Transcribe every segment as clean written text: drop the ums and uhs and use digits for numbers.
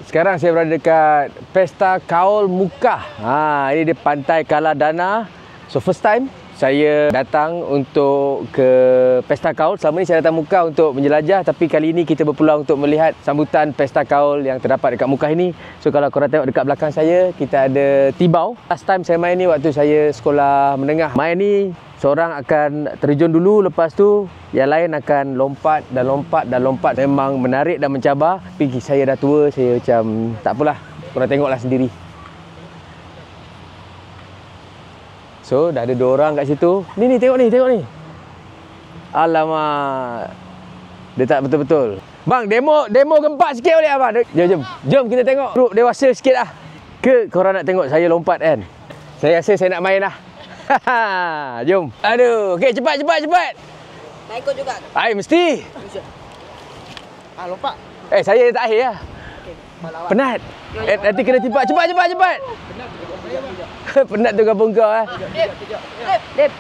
Sekarang saya berada dekat Pesta Kaul Mukah. Ini di Pantai Kaladana. So first time saya datang untuk ke Pesta Kaul. Selama ni saya datang Mukah untuk menjelajah, tapi kali ini kita berpeluang untuk melihat sambutan Pesta Kaul yang terdapat dekat Mukah ini. So kalau korang tengok dekat belakang saya, kita ada tibau. Last time saya main ni waktu saya sekolah menengah. Main ni seorang akan terjun dulu, lepas tu yang lain akan lompat dan lompat dan lompat. Memang menarik dan mencabar. Tapi saya dah tua, saya macam tak apalah, korang tengoklah sendiri. So dah ada 2 orang kat situ. Ni tengok ni. Alamak. Dia tak betul-betul. Bang, demo gempak sikit boleh abang? Jom kita tengok. Grup dewasa sikit lah. Ke korang nak tengok saya lompat kan? Saya rasa saya nak main lah. Jom. Aduh, okey, cepat. Nak ikut juga? Mesti. Lompat. Saya tak akhir lah. Okay. Penat. Nanti kena cepat. Cepat. Penat tu gabung kau eh. Dip.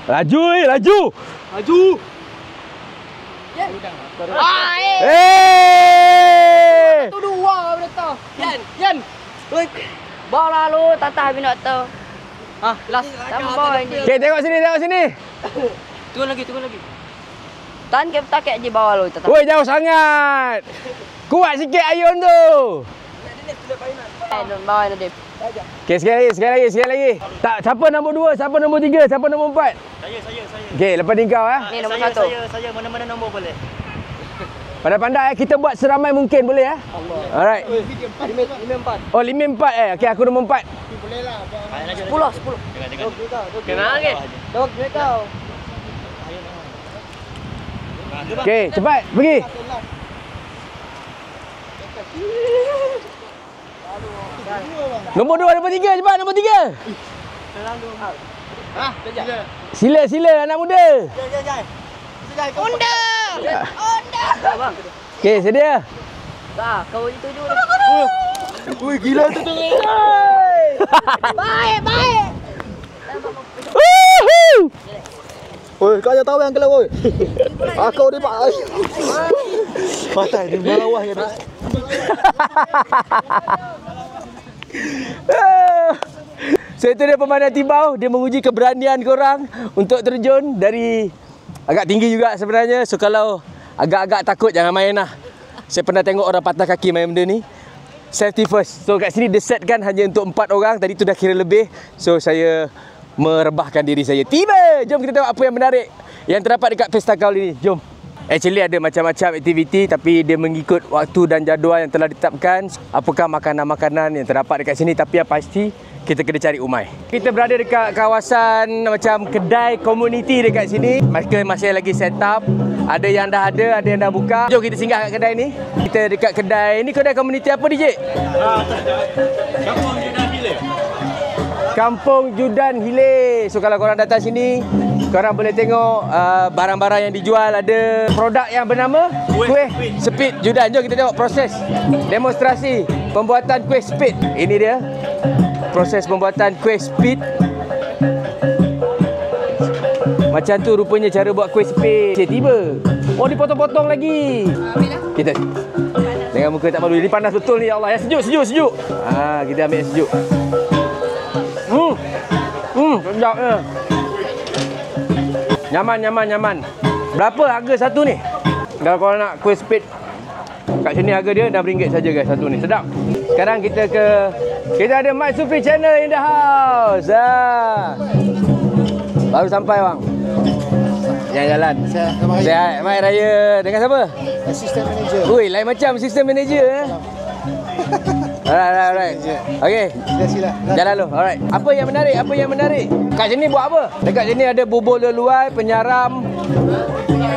Laju. Tu 2 benda tu. Yan. Bawa lalu tatah bina tu. Last. Tambah ini. Okey, tengok sini. Tunggu lagi. Tan ke tak je bawa lalu tatah. Woi, jauh sangat. Kuat sikit ayun tu. Bawa ini Dip. Okey, sekali lagi. Tak, siapa nombor 2, siapa nombor 3, siapa nombor 4? Saya. Okey, lepas ni kau Ni nombor 1. Saya mana-mana nombor boleh. Pandai-pandai kita buat seramai mungkin, boleh ya? Alright. 5-4. Oh, 5-4 Okey, aku nombor 4. Boleh lah. 10. Kenal ke? Dok kau. Okey, cepat, pergi. Nombor 2, nombor 3, cepat nombor 3. Sila anak muda. Unda. Okey, sedia. Dah, kau itu je. Wih, gila tu tu. Baik. Woi, kau tahu yang kalau woi. Aku ni pak. Patah di bawah ya. So itu dia pemandangan tibau. Dia menguji keberanian korang untuk terjun dari agak tinggi juga sebenarnya. So kalau agak-agak takut, jangan main lah. Saya pernah tengok orang patah kaki main benda ni. Safety first. So kat sini disetkan hanya untuk 4 orang. Tadi tu dah kira lebih. So saya merebahkan diri saya. Tiba! Jom kita tengok apa yang menarik yang terdapat dekat Pesta Kaul ini. Jom. Actually ada macam-macam aktiviti, tapi dia mengikut waktu dan jadual yang telah ditetapkan. Apakah makanan-makanan yang terdapat dekat sini, tapi yang pasti kita kena cari umai. Kita berada dekat kawasan macam kedai komuniti dekat sini. Mereka masih lagi set up. Ada yang dah ada yang dah buka. Jom kita singgah kat kedai ni. Kita dekat kedai ni, kedai komuniti apa DJ? Kampung Judan Hilir. So kalau korang datang sini, korang boleh tengok barang-barang yang dijual. Ada produk yang bernama kuih Speed Judan. Jom kita tengok proses demonstrasi pembuatan kuih Speed. Ini dia proses pembuatan kuih Speed. Macam tu rupanya cara buat kuih Speed. Tiba. Oh, dipotong-potong lagi. Kita dengan muka tak malu. Ini panas betul ni, ya Allah. Sejuk. Kita ambil yang sejuk. Sedapnya. Nyaman. Berapa harga satu ni? Kalau korang nak kuih Speed kat sini, harga dia RM6 saja guys satu ni. Sedap. Sekarang kita ada My Supri Channel in the house. Baru sampai bang. Yang jalan. Sihat. Mai raya dengan siapa? Assistant manager. Ui, lain macam assistant manager Alright. Okey. Sila. Jalan lu. Alright. Apa yang menarik? Kat sini buat apa? Dekat sini ada bubur leluai, penyaram.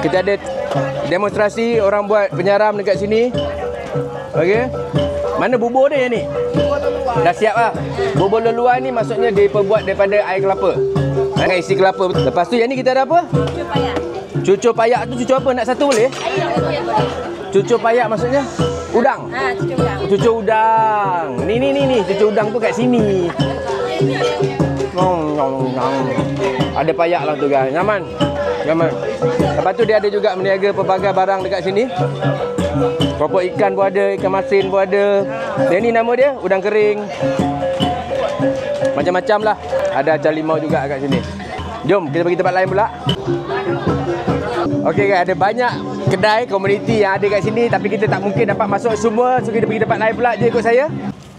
Kita ada demonstrasi orang buat penyaram dekat sini. Okey. Mana bubur dia ni? Dah siap lah. Bubur leluai ni maksudnya diperbuat daripada air kelapa. Dengan isi kelapa. Lepas tu yang ni kita ada apa? Cucur payak tu cucur apa? Nak satu boleh? Cucur payak maksudnya? Udang? Cucur udang. Cucur udang. Ni. Cucur udang tu kat sini. Ada payak lah tu guys. Nyaman. Gaman. Lepas tu dia ada juga meniaga pelbagai barang dekat sini. Keropok ikan pun ada, ikan masin pun ada. Yang ni nama dia udang kering. Macam-macam lah. Ada acar limau juga kat sini. Jom kita pergi tempat lain pula. Okey guys, ada banyak kedai komuniti yang ada kat sini, tapi kita tak mungkin dapat masuk semua. So kita pergi tempat lain pula je, ikut saya.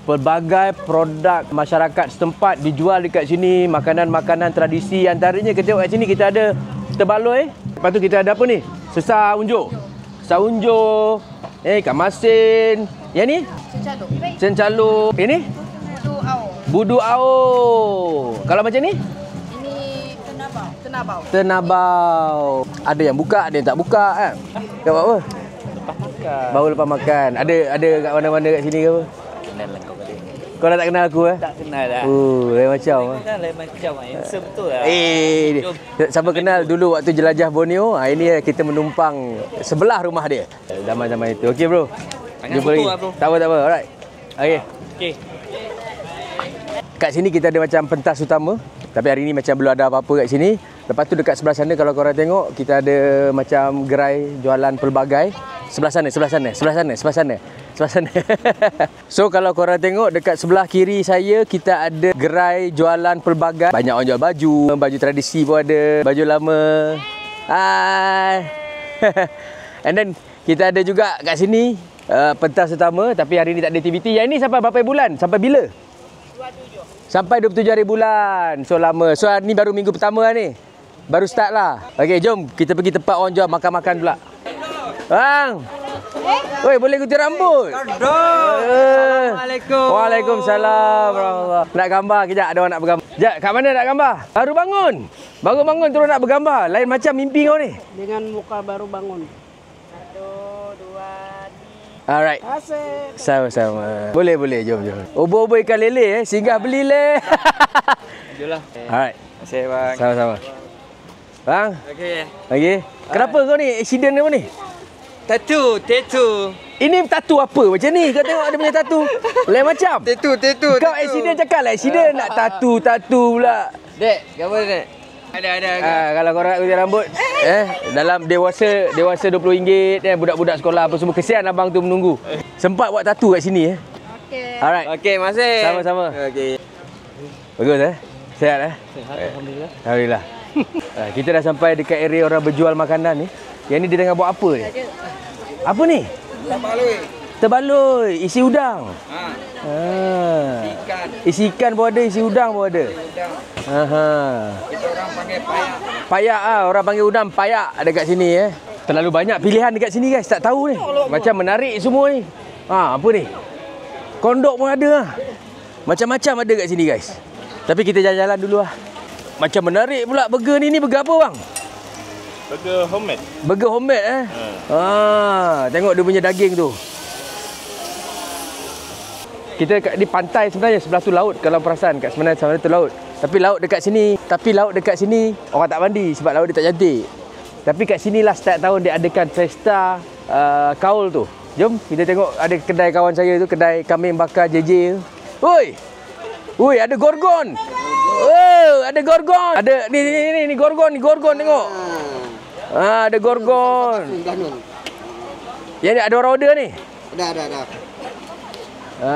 Pelbagai produk masyarakat setempat dijual dekat sini. Makanan-makanan tradisi. Antaranya kita tengok kat sini kita ada terbaloi. Lepas tu kita ada apa ni? Sesar unjuk. Sesar unjuk. Ikan masin. Yang ni? Cencalo. Ini? Budu au. Kalau macam ni? Ini tenabau. Tenabau. Ada yang buka, ada yang tak buka kan? Kau buat apa? Lepas makan. Baru lepas makan. Ada kat mana-mana kat sini ke apa? Kenal lah kau balik. Kau dah tak kenal aku eh? Tak kenal dah. Lain macam. Kan lain macam. Handsome betul lah. Jom. Siapa kenal dulu waktu jelajah Borneo? Ini kita menumpang sebelah rumah dia. Zaman-zaman itu. Okey bro. Tangan foto lah bro. Tak apa. Alright. Okey. Okey. Kat sini kita ada macam pentas utama. Tapi hari ni macam belum ada apa-apa kat sini. Lepas tu dekat sebelah sana kalau korang tengok, kita ada macam gerai jualan pelbagai. Sebelah sana. So kalau korang tengok dekat sebelah kiri saya, kita ada gerai jualan pelbagai. Banyak orang jual baju tradisi pun ada, baju lama. Hai. And then kita ada juga kat sini pentas utama, tapi hari ni tak ada aktiviti. Yang ni sampai berapa bulan? Sampai bila? 27. Sampai 27 hari bulan. So lama. So ni baru minggu pertama lah ni. Baru start lah. Okey, jom kita pergi tempat orang jual makan-makan pula. Bang. Oi, boleh gunting rambut? Assalamualaikum. Waalaikumsalam warahmatullahi. Nak gambar kejap, ada orang nak bergambar. Jap, kat mana nak gambar? Baru bangun terus nak bergambar. Lain macam mimpi kau ni. Dengan muka baru bangun. 1, 2, 3. Alright. Asik. Sama-sama. Boleh, jom. Obor-obor ikan lele singgah beli le. Jomlah. Alright. Terima kasih bang. Sama-sama. Bang. Okey. Kenapa kau ni? Accident apa ni? Tattoo. Ini tatu apa macam ni? Kau tengok dia punya tatu. Lain macam. Tattoo. Kau accident cakap lah accident. Nak tatu pula. Dek, gambar dek. Ada. Kalau kau nak gunting rambut dalam dewasa RM20 budak-budak sekolah apa semua, kesian abang tu menunggu. Sempat buat tatu kat sini Okey. Alright. Okey, masih. Sama-sama. Okey. Bagus Sihat Alhamdulillah. Alhamdulillah. Kita dah sampai dekat area orang berjual makanan ni. Yang ni dia tengah buat apa ni? Apa ni? Terbaloi, isi udang. Ikan. Isi ikan pun ada, isi udang pun ada. Kita orang panggil payak. Payak orang panggil udang payak dekat sini Terlalu banyak pilihan dekat sini guys, tak tahu ni. Macam menarik semua ni. Apa ni? Kondok pun ada Macam-macam ada kat sini guys. Tapi kita jalan-jalan dulu Macam menarik pula burger ni burger apa bang? Burger homemade tengok dia punya daging tu. Kita di pantai sebenarnya, sebelah tu laut kalau perasan, kat sebelah tu laut. Tapi laut dekat sini orang tak mandi sebab laut dia tak cantik. Tapi kat sinilah setiap tahun dia adakan pesta kaul tu. Jom kita tengok, ada kedai kawan saya tu, kedai kambing bakar JJ. Oi, ada gorgon. Ada gorgon. Ada ni gorgon tengok. Ada gorgon. Ya ni ada orang order ni. Ada.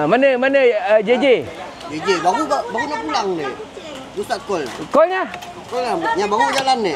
Mana JJ? JJ baru nak pulang ni. Ustaz call. Call-nya? Call lah, yang baru jalan ni.